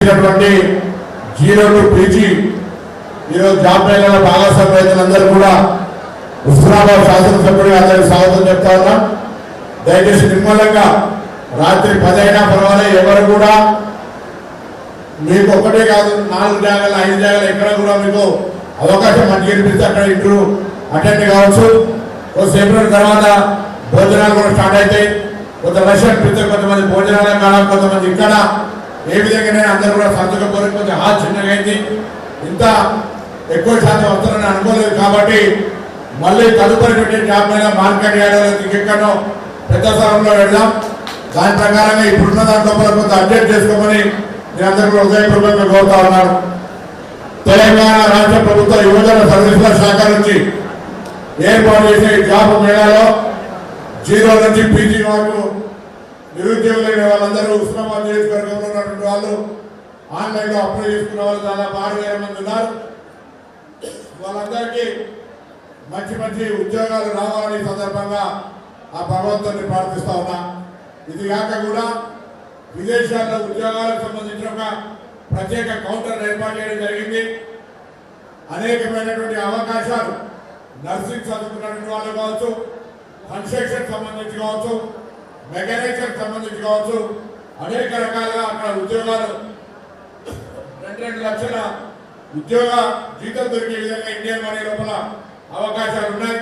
Zero to PG ఈరోజు job మేళాల భాగస్వామ్య రైతులందరూ కూడా హుస్నాబాద్ శాసనసభ్యుడిగా అందరికి స్వాగతం చెప్తా ఉన్నాం. దయచేసి నిర్మలంగా రాత్రి 10 అయినా పర్వాలేదు, ఎవరు కూడా మీకు ఒక్కటే కాదు 4 జాగాలు 5 జాగాలు ఎక్కడ కూడా మీకు అవకాశం మంచిగా అనిపిస్తే అక్కడ ఇంటర్వ్యూ అటెండ్ కావచ్చు. కొంతసేపటి తర్వాత భోజనాలు కూడా స్టార్ట్ అవుతాయి. కొంత రష్ అనిపిస్తే కొంతమంది భోజనాల కాడ, కొంతమంది ఇక్కడ ఏ విధంగా అందరూ కూడా సంతకపోతే కొంచెం హాల్ చిన్నగా అయింది. ఇంత ఎక్కువ శాతం వస్తారని అనుకోలేదు కాబట్టి మళ్ళీ తదుపరి పెట్టే జాబ్ మీద మార్కెట్ యార్డ్ ఇంకెక్కడో పెద్ద స్థలంలో వెళ్దాం. దాని ప్రకారంగా ఇప్పుడున్న దాంట్లో కొంత అప్డేట్ చేసుకోమని నేను అందరూ కూడా హృదయపూర్వకంగా కోరుతా ఉన్నాను. తెలంగాణ రాష్ట్ర ప్రభుత్వ యువజన సర్వీసుల శాఖ నుంచి ఏర్పాటు చేసే జాబ్ మేళాలో జీరో నుంచి పీజీ వరకు నిరుద్యోగులైన వాళ్ళందరూ హుస్నాబాద్ నియోజకవర్గంలో ఉన్నటువంటి వాళ్ళు ఆన్లైన్లో అప్లై చేసుకున్న వాళ్ళు దాదాపు 6,000 మంది ఉన్నారు. వాళ్ళందరికీ మంచి మంచి ఉద్యోగాలు రావాలని సందర్భంగా ఆ భగవంతుని ప్రార్థిస్తా ఉన్నా. ఇది కాక కూడా విదేశాల్లో ఉద్యోగాలకు సంబంధించిన ఒక ప్రత్యేక కౌంటర్ ఏర్పాటు చేయడం జరిగింది. అనేకమైనటువంటి అవకాశాలు నర్సింగ్ చదువుకున్నటువంటి వాళ్ళు కావచ్చు, కన్స్ట్రక్షన్ సంబంధించి కావచ్చు, మెకానిక్స్ సంబంధించి కావచ్చు, అనేక రకాలుగా అక్కడ ఉద్యోగాలు 2 లక్షల ఉద్యోగ జీతం దొరికే విధంగా ఇండియన్ మనీ లోపల అవకాశాలు ఉన్నాయి.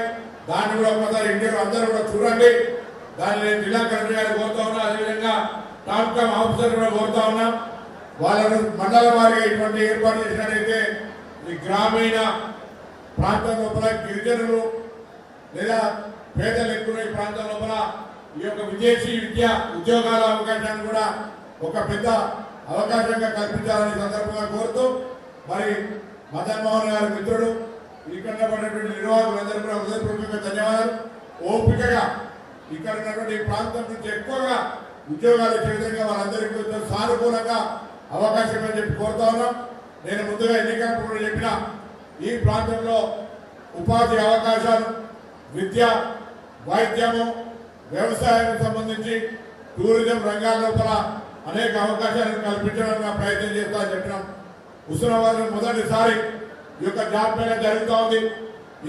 దాన్ని కూడా ఒకసారి ఇండియన్ అందరూ కూడా చూడండి. దాన్ని నేను జిల్లా కలెక్టర్ గారు కోరుతా ఉన్నా, అదేవిధంగా టాప్కామ్ ఆఫీసర్ కూడా కోరుతా ఉన్నాం. వాళ్ళను మండల వారిగా ఇటువంటి ఏర్పాటు చేసినట్లయితే ఈ గ్రామీణ ప్రాంతం లోపల గిరిజనులు లేదా పేదలు ఎక్కువ ఈ ప్రాంతం లోపల ఈ యొక్క విదేశీ విద్య ఉద్యోగాల అవకాశాన్ని కూడా ఒక పెద్ద అవకాశంగా కల్పించాలని సందర్భంగా కోరుతూ, మరి మదన్ మోహన్ గారి మిత్రుడు ఇక్కడ పడినటువంటి నిర్వాహకులందరూ కూడా హృదయపూర్వకంగా ధన్యవాదాలు. ఓపికగా ఇక్కడ ఉన్నటువంటి ప్రాంతం నుంచి ఎక్కువగా ఉద్యోగాలు ఇచ్చే విధంగా వాళ్ళందరికీ కొంచెం సానుకూలంగా అవకాశం అని చెప్పి కోరుతా ఉన్నాం. నేను ముందుగా ఎన్నికలకు కూడా చెప్పిన ఈ ప్రాంతంలో ఉపాధి అవకాశాలు, విద్య, వైద్యము, వ్యవసాయానికి సంబంధించి టూరిజం రంగాల లోపల అనేక అవకాశాలను కల్పించడానికి ప్రయత్నం చేస్తామని చెప్పినాం. హుస్నాబాద్ మొదటిసారి ఈ యొక్క జాబ్ మేళా జరుగుతూ ఉంది.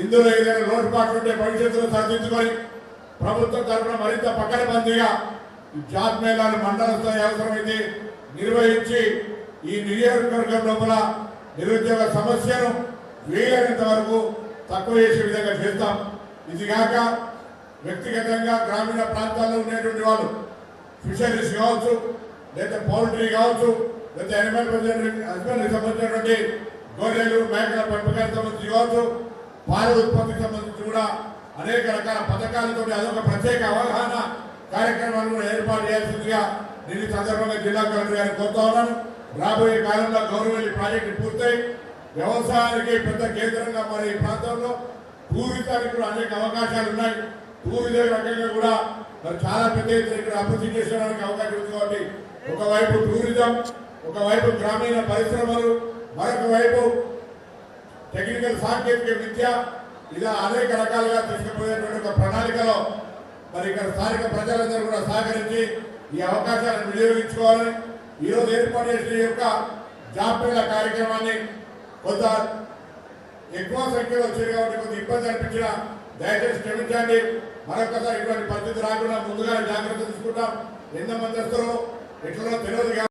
ఇందులో ఏదైనా లోటుపాట్లు ఉంటే భవిష్యత్తులో సరిదిద్దుకొని ప్రభుత్వం తరఫున మరింత పకడ్బందీగా జాబ్ మేళాలు మండల స్థాయి అవసరమైతే నిర్వహించి ఈ నియోజకవర్గం లోపల నిరుద్యోగ సమస్యను వీలైనంత వరకు తక్కువ చేసే విధంగా చేస్తాం. ఇది కాక వ్యక్తిగతంగా గ్రామీణ ప్రాంతాల్లో ఉండేటువంటి వాళ్ళు ఫిషరీస్ కావచ్చు, లేదా పౌల్ట్రీ కావచ్చు, లేదా యానిమల్ హస్బెండరీకి సంబంధించినటువంటి గొర్రెలు మేకల పెంపకానికి సంబంధించి కావచ్చు, పాల ఉత్పత్తికి సంబంధించి కూడా అనేక రకాల పథకాలతో అదొక ప్రత్యేక అవగాహన కార్యక్రమాలు కూడా ఏర్పాటు చేయాల్సిందిగా నేను ఈ సందర్భంగా జిల్లా కలెక్టర్ గారిని కోరుతా ఉన్నాను. రాబోయే కాలంలో గౌరవల్లి ప్రాజెక్టు పూర్తయి వ్యవసాయానికి పెద్ద కేంద్రంగా మరి ఈ ప్రాంతంలో టూరిజానికి కూడా అనేక అవకాశాలు ఉన్నాయి. టూరిజం రకంగా కూడా మరి చాలా పెద్ద ఎత్తున ఇక్కడ అభివృద్ధి చేసుకోవడానికి అవకాశం ఉంది. కాబట్టి ఒకవైపు టూరిజం, ఒకవైపు గ్రామీణ పరిశ్రమలు, మరొక వైపు టెక్నికల్ సాంకేతిక విద్య, ఇలా అనేక రకాలుగా తీసుకుపోయేటువంటి ఒక ప్రణాళికలో మరి ఇక్కడ స్థానిక ప్రజలందరూ కూడా సహకరించి ఈ అవకాశాలను వినియోగించుకోవాలని ఈరోజు ఏర్పాటు చేసిన ఈ యొక్క జాబ్ మేళా కార్యక్రమాన్ని కొంత ఎక్కువ సంఖ్యలో వచ్చేది కాబట్టి కొంత ఇబ్బంది అనిపించిన దయచేసి క్షమించండి. మరొకసారి ఇటువంటి పరిస్థితి రాకుండా ముందుగా జాగ్రత్త తీసుకుంటాం. ఎంతమంది వస్తారో ఎట్లనో తెలియదు.